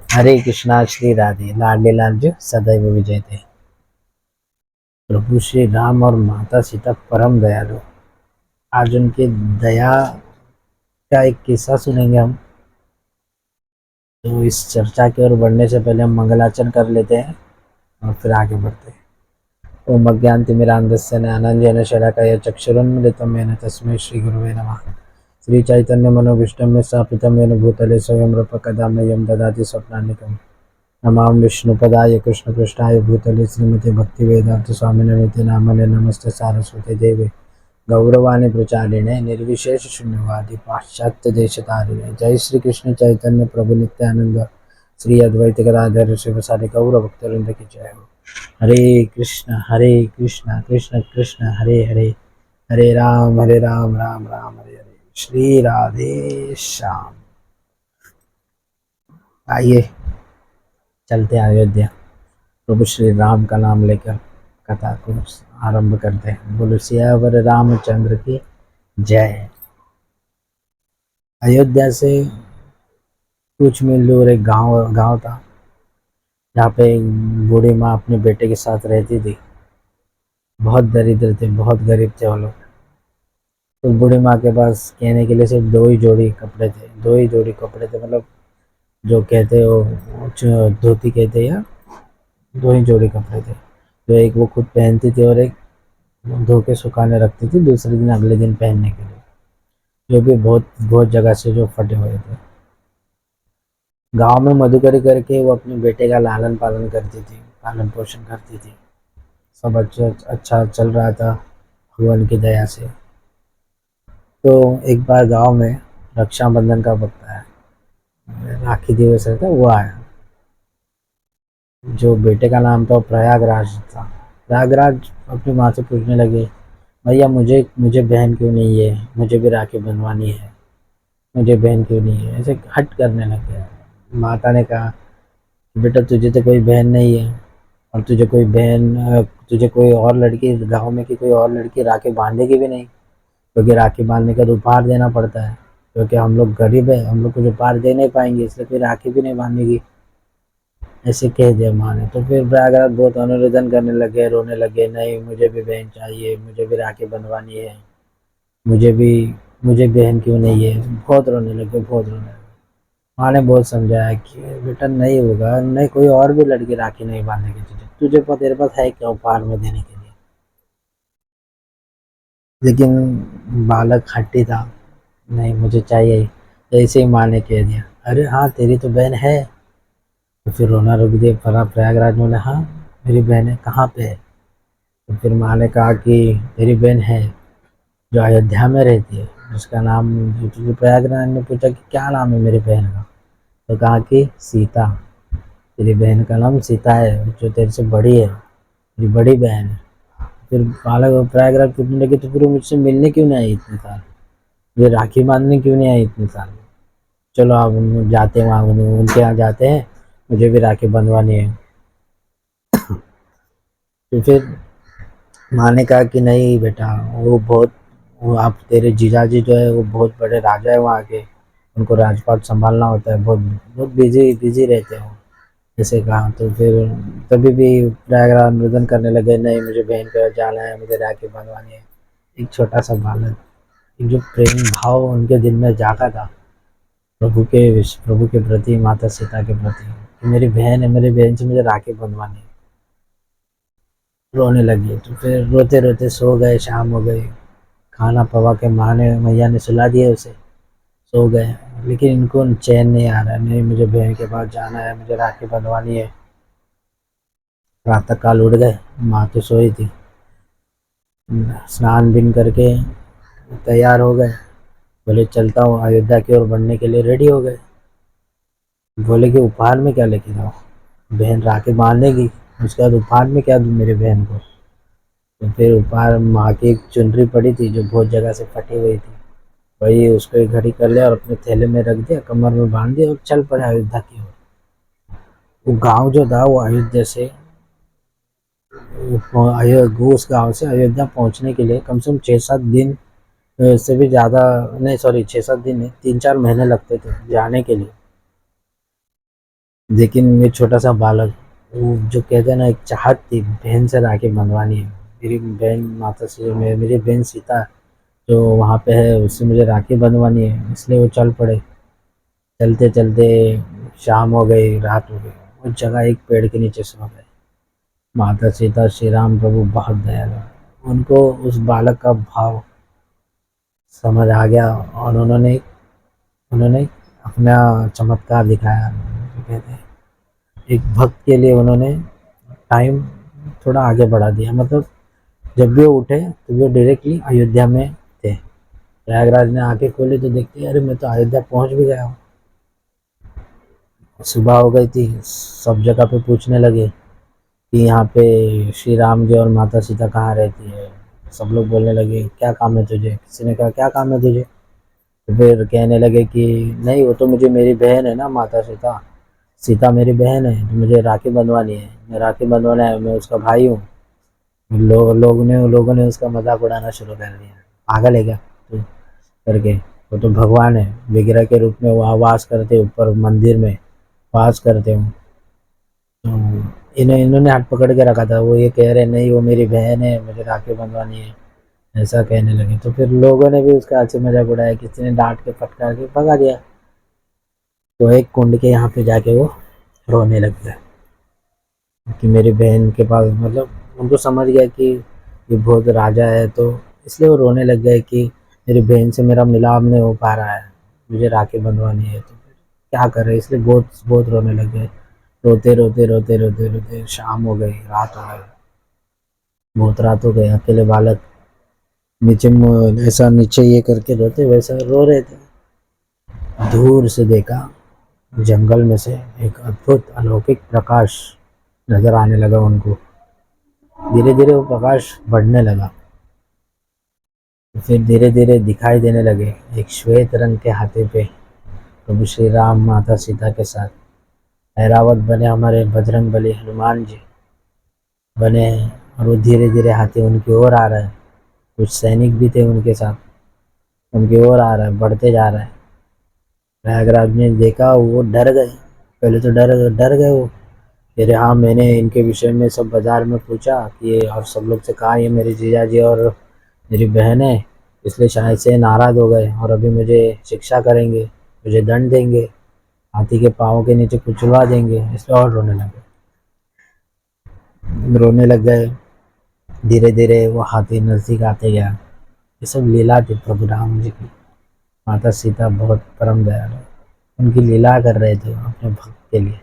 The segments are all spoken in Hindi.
हरे कृष्णा श्री राधे लाडले लाल जो सदैव विजय थे। प्रभु श्री राम और माता सीता परम दयालु। आज उनकी दया का एक किस्सा सुनेंगे हम। तो इस चर्चा की ओर बढ़ने से पहले हम मंगलाचरण कर लेते हैं और फिर आगे बढ़ते हैं। ओम अज्ञानतिमिरान्धस्य ज्ञानाञ्जनेन शलाकया चक्षुरुन्मिलितं येन तस्मै श्रीगुरवे नमः। श्रीचैतन्यमनोभीष्टं स्थापितं येन भूतले स्वयं रूप कदा मह्यं ददाति स्वप्नान्निकम्। नमामि विष्णुपदाय कृष्णपृष्ठाय भूतले श्रीमते भक्तिवेदांत स्वामिनमिति नामने नमस्ते सारस्वती देवे गौरवाणी प्रचारिणे निर्विशेष शून्यवादी पाश्चात्य देशतारिणे। जय श्री कृष्ण चैतन्य प्रभु नित्यानंद श्री अद्वैत गदाधर शिवसारि गौर भक्तवृंद की जय हो। हरे कृष्ण कृष्ण कृष्ण हरे हरे, हरे राम राम राम हरे हरे। श्री राधे श्याम। आइए चलते हैं अयोध्या। प्रभु श्री राम का नाम लेकर कथा को आरंभ करते हैं। बोलो सियावर रामचंद्र की जय। अयोध्या से कुछ मील दूर एक गांव था, जहाँ पे एक बूढ़ी माँ अपने बेटे के साथ रहती थी। बहुत दरिद्र थे, बहुत गरीब थे वो लोग। तो बूढ़ी माँ के पास कहने के लिए सिर्फ दो ही जोड़ी कपड़े थे, मतलब जो कहते हो धोती कहते या दो ही जोड़ी कपड़े थे। जो एक वो खुद पहनती थी और एक धो के सुखाने रखती थी दूसरे दिन अगले दिन पहनने के लिए, जो भी बहुत बहुत जगह से जो फटे हुए थे। गांव में मधुकरी करके वो अपने बेटे का लालन पालन करती थी, पालन पोषण करती थी। सब अच्छा चल रहा था भगवान की दया से। तो एक बार गांव में रक्षाबंधन का वक्त आया, राखी दिवस रहता वो आया। जो बेटे का नाम था प्रयागराज था। प्रयागराज अपनी माँ से पूछने लगे, भैया मुझे मुझे बहन क्यों नहीं है, मुझे भी राखी बनवानी है, मुझे बहन क्यों नहीं है। ऐसे हट करने लगे। माता ने कहा, बेटा तुझे तो कोई बहन नहीं है, और तुझे कोई और लड़की गांव में की कोई और लड़की राखी बांधेगी भी नहीं, क्योंकि राखी बांधने का तो उपहार देना पड़ता है। क्योंकि हम लोग गरीब है, हम लोग कुछ उपहार दे नहीं पाएंगे, इसलिए कोई राखी भी नहीं बांधेगी। ऐसे कह दिया माँ ने। तो फिर प्रयागराज बहुत अनुरोधन करने लगे, रोने लगे, नहीं मुझे भी बहन चाहिए, मुझे भी राखी बंधवानी है, मुझे भी मुझे बहन क्यों नहीं है। बहुत रोने लगे, बहुत रोने लगे। माँ ने बहुत समझाया कि बेटा नहीं होगा, नहीं कोई और भी लड़की राखी नहीं बांधेगी तुझे तेरे पास है क्या उपहार में देने के लिए। लेकिन बालक हट्टी था, नहीं मुझे चाहिए। जैसे ही माँ ने कह दिया, अरे हाँ तेरी तो बहन है। तो फिर रोना रुक दिया। प्रयागराज में बोले, हाँ मेरी बहन है, कहाँ पे है। तो फिर माँ ने कहा कि तेरी बहन है जो अयोध्या में रहती है, उसका नाम। तो प्रयागराज ने पूछा कि क्या नाम है मेरी बहन का। तो कहा कि सीता, तेरी बहन का नाम सीता है, जो तेरे से बड़ी है, तेरी बड़ी बहन है। फिर बालक प्रयागराज पूछने लगे, तो फिर वो मुझसे मिलने क्यों नहीं आई इतने साल, मुझे राखी बांधने क्यों नहीं आई इतने साल। चलो आप जाते हैं वहाँ, उनके यहाँ जाते हैं, मुझे भी राखी बंधवानी है। तो फिर माँ ने कहा कि नहीं बेटा, वो आप तेरे जीजाजी जो है वो बहुत बड़े राजा है वहाँ के, उनको राजपाट संभालना होता है, बहुत बहुत बिजी बिजी रहते हो। ऐसे कहा। तो फिर तभी भी प्रयागराज निवेदन करने लगे, नहीं मुझे बहन के यहाँ जाना है, मुझे राखी बंधवानी है। एक छोटा सा बालक, एक जो प्रेम भाव उनके दिल में जागा था प्रभु के प्रति, माता सीता के प्रति, कि मेरी बहन है, मेरी बहन से मुझे राखी बंधवानी है, रोने लगी। तो फिर रोते रोते सो गए, शाम हो गई। खाना पवा के मैया ने सुला दिया उसे, सो गए। लेकिन इनको चैन नहीं आ रहा, नहीं मुझे बहन के पास जाना है, मुझे राखी बंधवानी है। प्रातः काल उठ गए, माँ तो सोई थी। स्नान बिन करके तैयार हो गए, बोले चलता हूँ अयोध्या की ओर बढ़ने के लिए रेडी हो गए। बोले कि उपहार में क्या लेके जाओ, बहन राखी बांधेगी, उसके बाद उपहार में क्या दूँ मेरी बहन को। तो फिर उपहार माँ की एक चुनरी पड़ी थी जो बहुत जगह से फटी हुई थी, वही उसको एक घड़ी कर लिया और अपने थैले में रख दिया, कमर में बांध दिया और चल पड़े अयोध्या की ओर। वो गांव जो था वो अयोध्या से उस गांव से अयोध्या पहुंचने के लिए कम से कम 6-7 दिन से भी ज़्यादा, नहीं सॉरी 6-7 दिन नहीं, 3-4 महीने लगते थे जाने के लिए। लेकिन ये छोटा सा बालक, वो जो कहते हैं ना, एक चाहत थी बहन से राखी बंधवानी है। मेरी बहन माता से, मेरी बहन सीता जो वहाँ पे है, उससे मुझे राखी बंधवानी है, इसलिए वो चल पड़े। चलते चलते शाम हो गई, रात हो गई, उस जगह एक पेड़ के नीचे सो गए। माता सीता, श्री राम प्रभु बहुत दयालु हैं। उनको उस बालक का भाव समझ आ गया, और उन्होंने उन्होंने अपना चमत्कार दिखाया। जो कहते हैं, एक भक्त के लिए उन्होंने टाइम थोड़ा आगे बढ़ा दिया। मतलब जब भी वो उठे तो वो डायरेक्टली अयोध्या में थे। प्रयागराज ने आंखें खोली तो देखते अरे मैं तो अयोध्या पहुंच भी गया हूँ। सुबह हो गई थी, सब जगह पे पूछने लगे कि यहाँ पे श्री राम जी और माता सीता कहाँ रहती है। सब लोग बोलने लगे क्या काम है तुझे। किसी ने कहा क्या काम है तुझे। तो फिर कहने लगे कि नहीं, वो तो मुझे, मेरी बहन है ना माता सीता, सीता मेरी बहन है, तो मुझे राखी बंधवानी है, मैं राखी बंधवाना है, मैं उसका भाई हूँ। लोगों ने उसका मजाक उड़ाना शुरू कर दिया, पागल है क्या तू करके। वो तो भगवान है, विग्रह के रूप में वहाँ वास करते, ऊपर मंदिर में वास करते हो। तो इन्होंने हाथ पकड़ के रखा था। वो ये कह रहे नहीं वो मेरी बहन है, मुझे राखी बंधवानी है, ऐसा कहने लगे। तो फिर लोगों ने भी उसका हंसी मजाक उड़ाया, किसी ने डांट के फटकार के भगा दिया। तो एक कुंड के यहाँ पे जाके वो रोने लग गया कि मेरी बहन के पास, मतलब उनको समझ गया कि ये बहुत राजा है, तो इसलिए वो रोने लग गए कि मेरी बहन से मेरा मिलाप नहीं हो पा रहा है, मुझे राखी बंधवानी है, तो फिर क्या करें, इसलिए बहुत बहुत रोने लग गए। रोते रोते रोते रोते रोते शाम हो गई, रात हो गई, बहुत रात हो गई। अकेले बालक नीचे ऐसा नीचे ये करके रोते वैसा रो रहे थे। दूर से देखा, जंगल में से एक अद्भुत अलौकिक प्रकाश नजर आने लगा उनको। धीरे धीरे वो प्रकाश बढ़ने लगा, फिर धीरे धीरे दिखाई देने लगे एक श्वेत रंग के हाथी पे प्रभु श्री राम माता सीता के साथ। ऐरावत बने हमारे बजरंग बली हनुमान जी बने हैं, और वो धीरे धीरे हाथी उनकी ओर आ रहा है। कुछ सैनिक भी थे उनके साथ, उनकी ओर आ रहा है, बढ़ते जा रहा है। प्रयागराज ने देखा, वो डर गए। पहले तो डर डर गए वो। फिर हाँ, मैंने इनके विषय में सब बाजार में पूछा कि, और सब लोग से कहा ये मेरे जीजा जी और मेरी बहन है, इसलिए शायद से नाराज हो गए और अभी मुझे शिक्षा करेंगे, मुझे दंड देंगे, हाथी के पाँव के नीचे कुचलवा देंगे, इसलिए और रोने लग गए। धीरे धीरे वो हाथी नजदीक आते गया। ये सब लीला थी प्रभु राम जी की। माता सीता बहुत परम दयालु, उनकी लीला कर रहे थे अपने भक्त के लिए।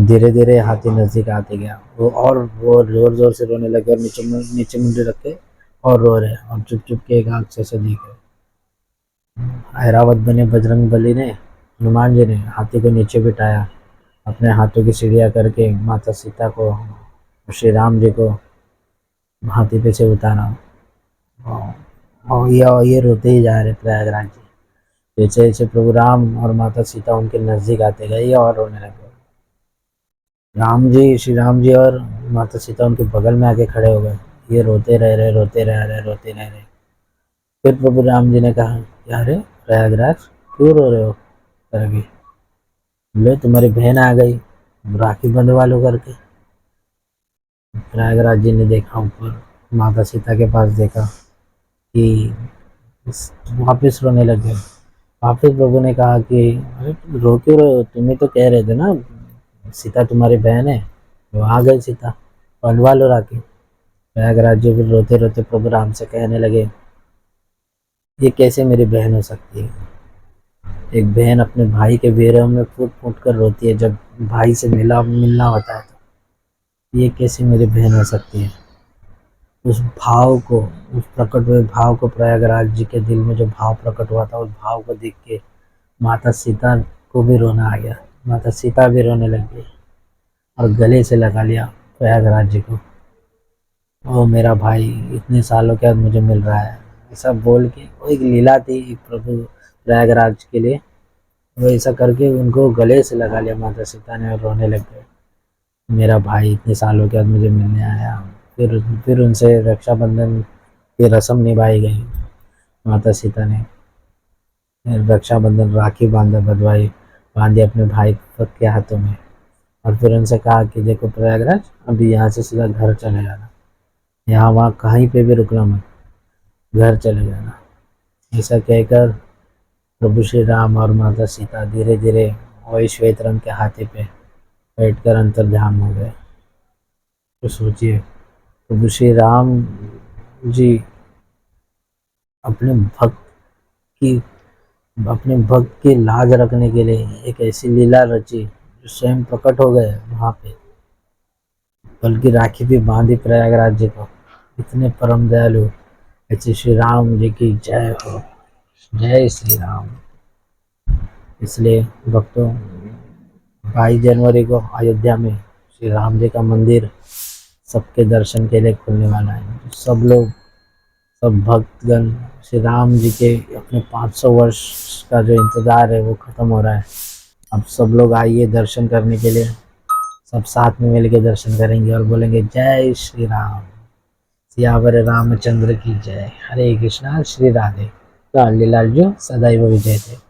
धीरे धीरे हाथी नजदीक आते गया, वो जोर जोर से रोने लगे, और नीचे मुंडे रख के और रो रहे, और चुप चुप के एक आंख से देख रहे। ऐरावत बने बजरंग बली ने, हनुमान जी ने हाथी को नीचे बिठाया, अपने हाथों की सीढ़ियाँ करके माता सीता को, श्री राम जी को हाथी पे से उतारा। और ये रोते ही जा रहे प्रयागराज जी। जैसे जैसे प्रभु राम और माता सीता उनके नजदीक आते गए, ये और रोने लगे। श्री राम जी और माता सीता उनके बगल में आके खड़े हो गए। ये रोते रह रहे, रोते रह रहे, रोते रह रहे। फिर प्रभु राम जी ने कहा क्या रे प्रयागराज, क्यों रो रहे हो करके। बोले तुम्हारी बहन आ गई, राखी बंधवा लो करके। प्रयागराज जी ने देखा ऊपर, माता सीता के पास देखा कि वापिस रोने लगे। वापिस प्रभु ने कहा कि अरे रो क्यों रहे हो, तुम्हें तो कह रहे थे ना सीता तुम्हारी बहन है, वो आ गई सीता, बंधवा लो राखी। प्रयागराज जी फिर रोते रोते प्रभु राम से कहने लगे ये कैसे मेरी बहन हो सकती है। एक बहन अपने भाई के विरह में फूट फूट कर रोती है, जब भाई से मिलना होता है, तो ये कैसे मेरी बहन हो सकती है। उस भाव को, उस प्रकट हुए भाव को, प्रयागराज जी के दिल में जो भाव प्रकट हुआ था, उस भाव को देख के माता सीता को भी रोना आ गया। माता सीता भी रोने लग गई और गले से लगा लिया प्रयागराज जी को। ओ मेरा भाई, इतने सालों के बाद मुझे मिल रहा है, ऐसा बोल के। वो एक लीला थी एक प्रभु प्रयागराज के लिए। वो ऐसा करके उनको गले से लगा लिया माता सीता ने, और रोने लग गए, मेरा भाई इतने सालों के बाद मुझे मिलने आया। फिर उनसे रक्षाबंधन की रस्म निभाई गई। माता सीता ने रक्षाबंधन राखी बांधी अपने भाई भक्त के हाथों में। और फिर उनसे कहा कि देखो प्रयागराज, अभी यहाँ से सीधा घर चले जाना, यहाँ वहाँ कहीं पे भी रुकना मत, घर चले जाना। ऐसा कहकर प्रभु श्री राम और माता सीता धीरे धीरे वही श्वेत रंग के हाथी पे बैठकर अंतर्धान हो गए। तो सोचिए, प्रभु श्री राम जी अपने भक्त की अपने भक्त की लाज रखने के लिए एक ऐसी लीला रची जो स्वयं प्रकट हो गए वहाँ पे, बल्कि राखी भी बांधी प्रयागराज जी को। इतने परम दयालु, ऐसे श्री राम जी की जय हो, जय श्री राम। इसलिए भक्तों, 22 जनवरी को अयोध्या में श्री राम जी का मंदिर सबके दर्शन के लिए खुलने वाला है। सब लोग, सब भक्तगण श्री राम जी के अपने 500 वर्ष का जो इंतज़ार है वो ख़त्म हो रहा है। अब सब लोग आइए दर्शन करने के लिए, सब साथ में मिलकर दर्शन करेंगे और बोलेंगे जय श्री राम, सियावर रामचंद्र की जय। हरे कृष्णा, श्री राधे। लाल लाल जो सदैव विजय थे।